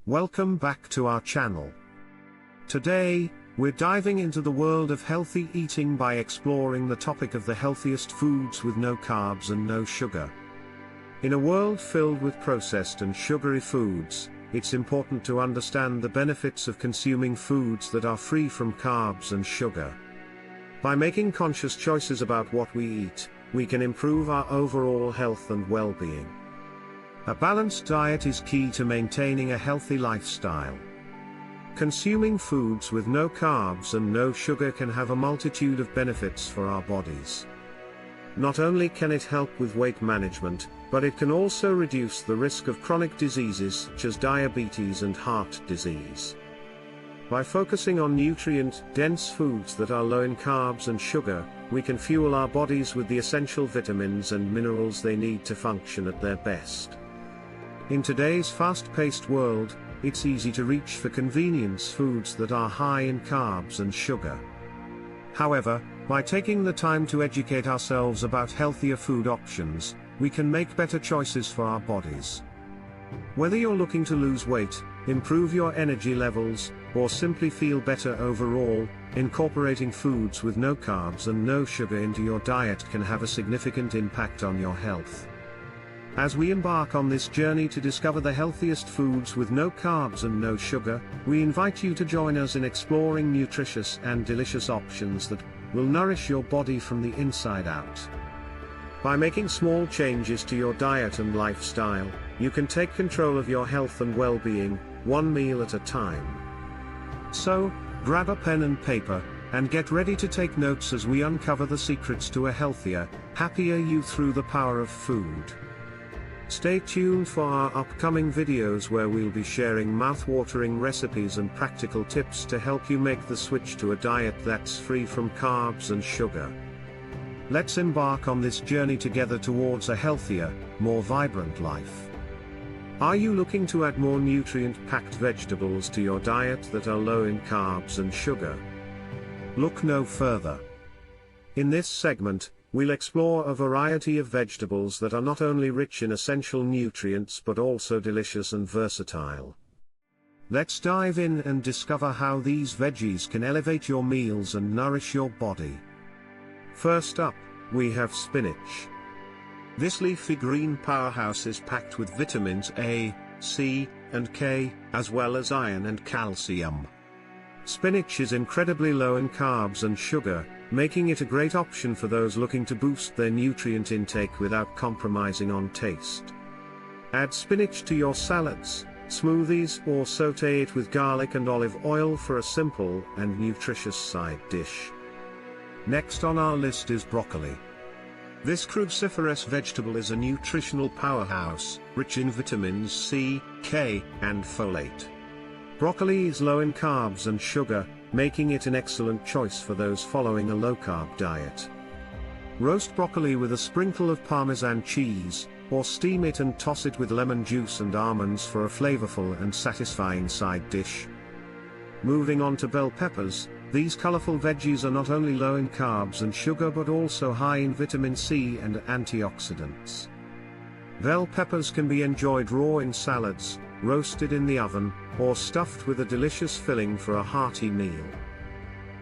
Welcome back to our channel. Today, we're diving into the world of healthy eating by exploring the topic of the healthiest foods with no carbs and no sugar. In a world filled with processed and sugary foods, it's important to understand the benefits of consuming foods that are free from carbs and sugar. By making conscious choices about what we eat, we can improve our overall health and well-being. A balanced diet is key to maintaining a healthy lifestyle. Consuming foods with no carbs and no sugar can have a multitude of benefits for our bodies. Not only can it help with weight management, but it can also reduce the risk of chronic diseases such as diabetes and heart disease. By focusing on nutrient-dense foods that are low in carbs and sugar, we can fuel our bodies with the essential vitamins and minerals they need to function at their best. In today's fast-paced world, it's easy to reach for convenience foods that are high in carbs and sugar. However, by taking the time to educate ourselves about healthier food options, we can make better choices for our bodies. Whether you're looking to lose weight, improve your energy levels, or simply feel better overall, incorporating foods with no carbs and no sugar into your diet can have a significant impact on your health. As we embark on this journey to discover the healthiest foods with no carbs and no sugar, we invite you to join us in exploring nutritious and delicious options that will nourish your body from the inside out. By making small changes to your diet and lifestyle, you can take control of your health and well-being, one meal at a time. So, grab a pen and paper, and get ready to take notes as we uncover the secrets to a healthier, happier you through the power of food. Stay tuned for our upcoming videos where we'll be sharing mouth-watering recipes and practical tips to help you make the switch to a diet that's free from carbs and sugar. Let's embark on this journey together towards a healthier, more vibrant life. Are you looking to add more nutrient-packed vegetables to your diet that are low in carbs and sugar? Look no further. In this segment, we'll explore a variety of vegetables that are not only rich in essential nutrients but also delicious and versatile. Let's dive in and discover how these veggies can elevate your meals and nourish your body. First up, we have spinach. This leafy green powerhouse is packed with vitamins A, C, and K, as well as iron and calcium. Spinach is incredibly low in carbs and sugar, making it a great option for those looking to boost their nutrient intake without compromising on taste. Add spinach to your salads, smoothies, or sauté it with garlic and olive oil for a simple and nutritious side dish. Next on our list is broccoli. This cruciferous vegetable is a nutritional powerhouse, rich in vitamins C, K, and folate. Broccoli is low in carbs and sugar, making it an excellent choice for those following a low-carb diet. Roast broccoli with a sprinkle of Parmesan cheese, or steam it and toss it with lemon juice and almonds for a flavorful and satisfying side dish. Moving on to bell peppers, these colorful veggies are not only low in carbs and sugar but also high in vitamin C and antioxidants. Bell peppers can be enjoyed raw in salads, roasted in the oven, or stuffed with a delicious filling for a hearty meal.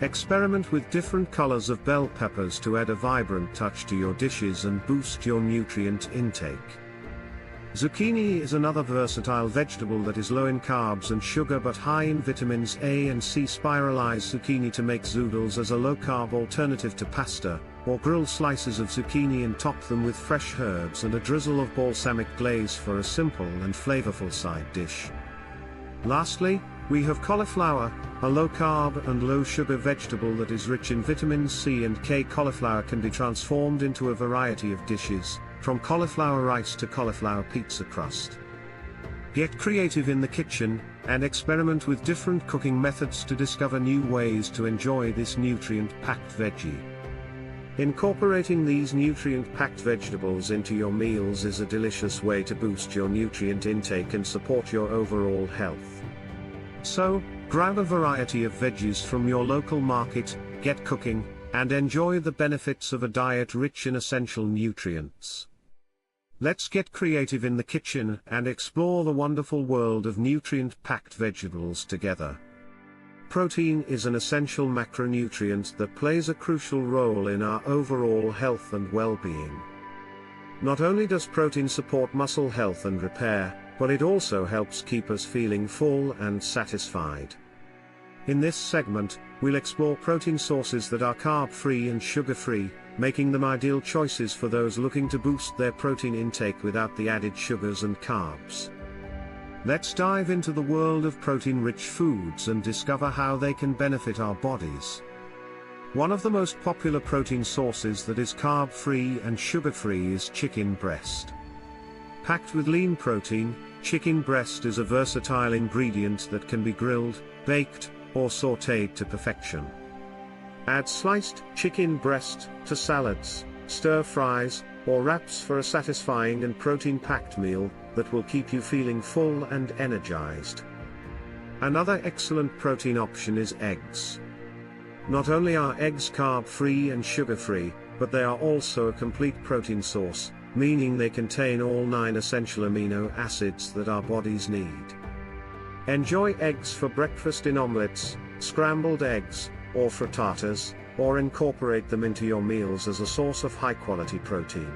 Experiment with different colors of bell peppers to add a vibrant touch to your dishes and boost your nutrient intake. Zucchini is another versatile vegetable that is low in carbs and sugar but high in vitamins A and C. Spiralize zucchini to make zoodles as a low-carb alternative to pasta, or grill slices of zucchini and top them with fresh herbs and a drizzle of balsamic glaze for a simple and flavorful side dish. Lastly, we have cauliflower, a low-carb and low-sugar vegetable that is rich in vitamins C and K. Cauliflower can be transformed into a variety of dishes, from cauliflower rice to cauliflower pizza crust. Get creative in the kitchen, and experiment with different cooking methods to discover new ways to enjoy this nutrient-packed veggie. Incorporating these nutrient-packed vegetables into your meals is a delicious way to boost your nutrient intake and support your overall health. So, grab a variety of veggies from your local market, get cooking, and enjoy the benefits of a diet rich in essential nutrients. Let's get creative in the kitchen and explore the wonderful world of nutrient-packed vegetables together. Protein is an essential macronutrient that plays a crucial role in our overall health and well-being. Not only does protein support muscle health and repair, but it also helps keep us feeling full and satisfied. In this segment, we'll explore protein sources that are carb-free and sugar-free, making them ideal choices for those looking to boost their protein intake without the added sugars and carbs. Let's dive into the world of protein-rich foods and discover how they can benefit our bodies. One of the most popular protein sources that is carb-free and sugar-free is chicken breast. Packed with lean protein, chicken breast is a versatile ingredient that can be grilled, baked, or sautéed to perfection. Add sliced chicken breast to salads, stir-fries, or wraps for a satisfying and protein-packed meal that will keep you feeling full and energized. Another excellent protein option is eggs. Not only are eggs carb-free and sugar-free, but they are also a complete protein source, meaning they contain all 9 essential amino acids that our bodies need. Enjoy eggs for breakfast in omelets, scrambled eggs, or frittatas, or incorporate them into your meals as a source of high-quality protein.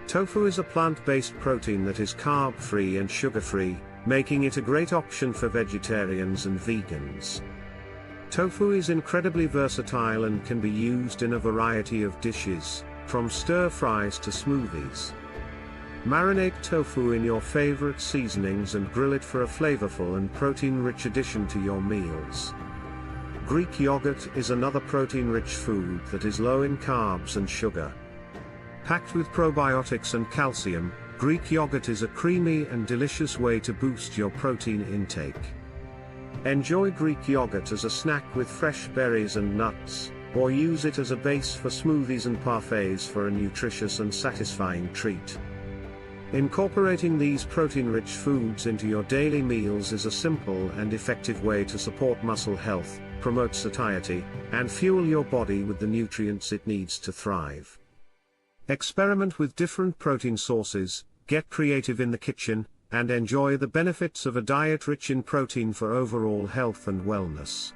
Tofu is a plant-based protein that is carb-free and sugar-free, making it a great option for vegetarians and vegans. Tofu is incredibly versatile and can be used in a variety of dishes, from stir-fries to smoothies. Marinate tofu in your favorite seasonings and grill it for a flavorful and protein-rich addition to your meals. Greek yogurt is another protein-rich food that is low in carbs and sugar. Packed with probiotics and calcium, Greek yogurt is a creamy and delicious way to boost your protein intake. Enjoy Greek yogurt as a snack with fresh berries and nuts, or use it as a base for smoothies and parfaits for a nutritious and satisfying treat. Incorporating these protein-rich foods into your daily meals is a simple and effective way to support muscle health, promote satiety, and fuel your body with the nutrients it needs to thrive. Experiment with different protein sources, get creative in the kitchen, and enjoy the benefits of a diet rich in protein for overall health and wellness.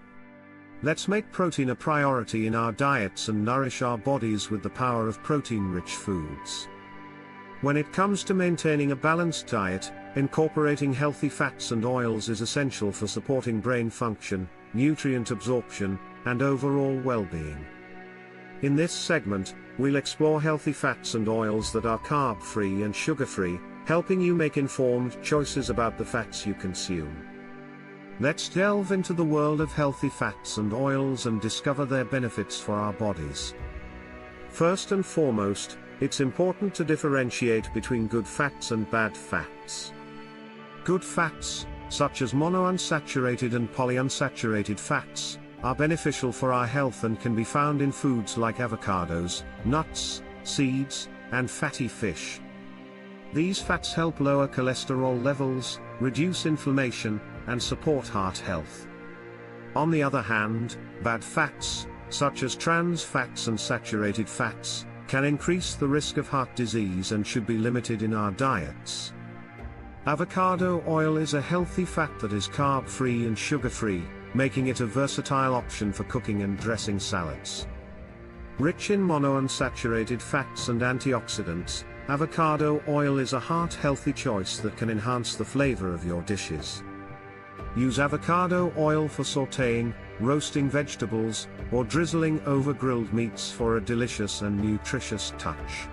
Let's make protein a priority in our diets and nourish our bodies with the power of protein-rich foods. When it comes to maintaining a balanced diet, incorporating healthy fats and oils is essential for supporting brain function, nutrient absorption, and overall well-being. In this segment, we'll explore healthy fats and oils that are carb-free and sugar-free, helping you make informed choices about the fats you consume. Let's delve into the world of healthy fats and oils and discover their benefits for our bodies. First and foremost, it's important to differentiate between good fats and bad fats. Good fats, such as monounsaturated and polyunsaturated fats, are beneficial for our health and can be found in foods like avocados, nuts, seeds, and fatty fish. These fats help lower cholesterol levels, reduce inflammation, and support heart health. On the other hand, bad fats, such as trans fats and saturated fats, can increase the risk of heart disease and should be limited in our diets. Avocado oil is a healthy fat that is carb-free and sugar-free, making it a versatile option for cooking and dressing salads. Rich in monounsaturated fats and antioxidants, avocado oil is a heart-healthy choice that can enhance the flavor of your dishes. Use avocado oil for sautéing, roasting vegetables, or drizzling over grilled meats for a delicious and nutritious touch.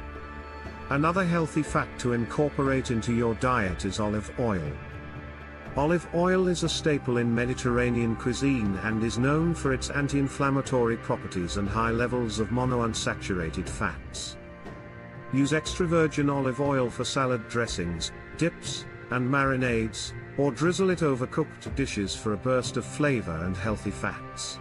Another healthy fat to incorporate into your diet is olive oil. Olive oil is a staple in Mediterranean cuisine and is known for its anti-inflammatory properties and high levels of monounsaturated fats. Use extra virgin olive oil for salad dressings, dips, and marinades, or drizzle it over cooked dishes for a burst of flavor and healthy fats.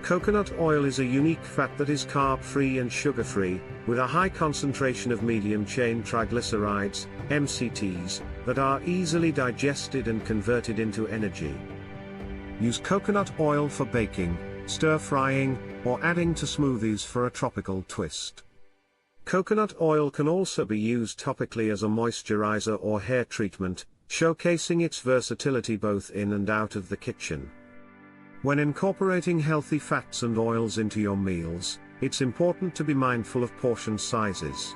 Coconut oil is a unique fat that is carb-free and sugar-free, with a high concentration of medium-chain triglycerides, MCTs, that are easily digested and converted into energy. Use coconut oil for baking, stir-frying, or adding to smoothies for a tropical twist. Coconut oil can also be used topically as a moisturizer or hair treatment, showcasing its versatility both in and out of the kitchen. When incorporating healthy fats and oils into your meals, it's important to be mindful of portion sizes.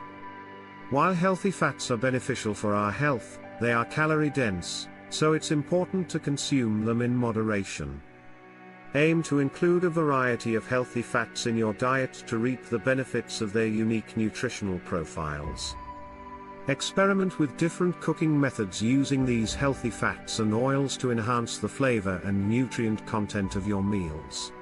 While healthy fats are beneficial for our health, they are calorie-dense, so it's important to consume them in moderation. Aim to include a variety of healthy fats in your diet to reap the benefits of their unique nutritional profiles. Experiment with different cooking methods using these healthy fats and oils to enhance the flavor and nutrient content of your meals.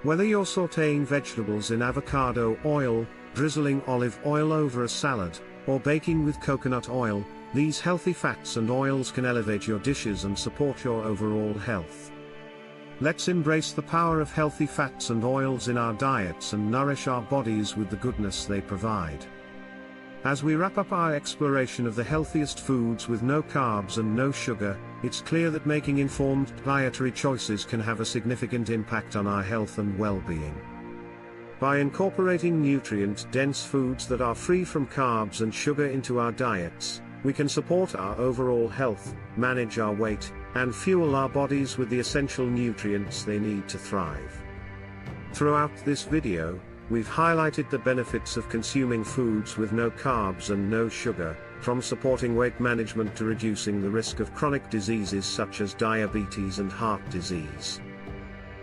Whether you're sautéing vegetables in avocado oil, drizzling olive oil over a salad, or baking with coconut oil, these healthy fats and oils can elevate your dishes and support your overall health. Let's embrace the power of healthy fats and oils in our diets and nourish our bodies with the goodness they provide. As we wrap up our exploration of the healthiest foods with no carbs and no sugar, it's clear that making informed dietary choices can have a significant impact on our health and well-being. By incorporating nutrient-dense foods that are free from carbs and sugar into our diets, we can support our overall health, manage our weight, and fuel our bodies with the essential nutrients they need to thrive. Throughout this video, we've highlighted the benefits of consuming foods with no carbs and no sugar, from supporting weight management to reducing the risk of chronic diseases such as diabetes and heart disease.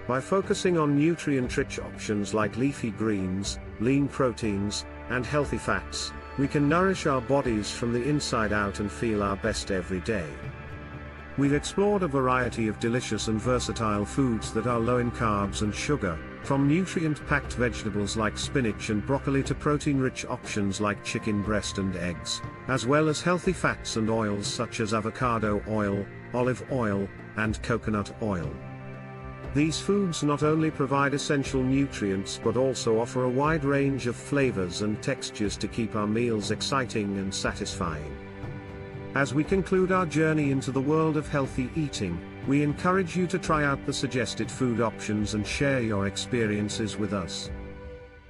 By focusing on nutrient-rich options like leafy greens, lean proteins, and healthy fats, we can nourish our bodies from the inside out and feel our best every day. We've explored a variety of delicious and versatile foods that are low in carbs and sugar, from nutrient-packed vegetables like spinach and broccoli to protein-rich options like chicken breast and eggs, as well as healthy fats and oils such as avocado oil, olive oil, and coconut oil. These foods not only provide essential nutrients but also offer a wide range of flavors and textures to keep our meals exciting and satisfying. As we conclude our journey into the world of healthy eating, we encourage you to try out the suggested food options and share your experiences with us.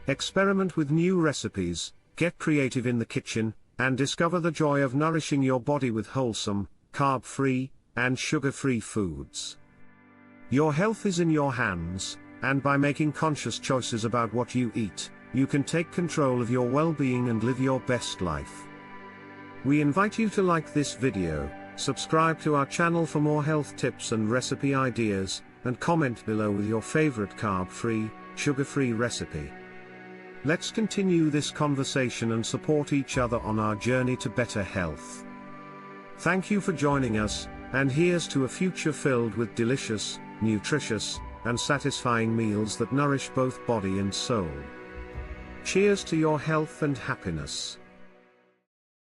Experiment with new recipes, get creative in the kitchen, and discover the joy of nourishing your body with wholesome, carb-free, and sugar-free foods. Your health is in your hands, and by making conscious choices about what you eat, you can take control of your well-being and live your best life. We invite you to like this video, subscribe to our channel for more health tips and recipe ideas, and comment below with your favorite carb-free, sugar-free recipe. Let's continue this conversation and support each other on our journey to better health. Thank you for joining us, and here's to a future filled with delicious, nutritious, and satisfying meals that nourish both body and soul. Cheers to your health and happiness.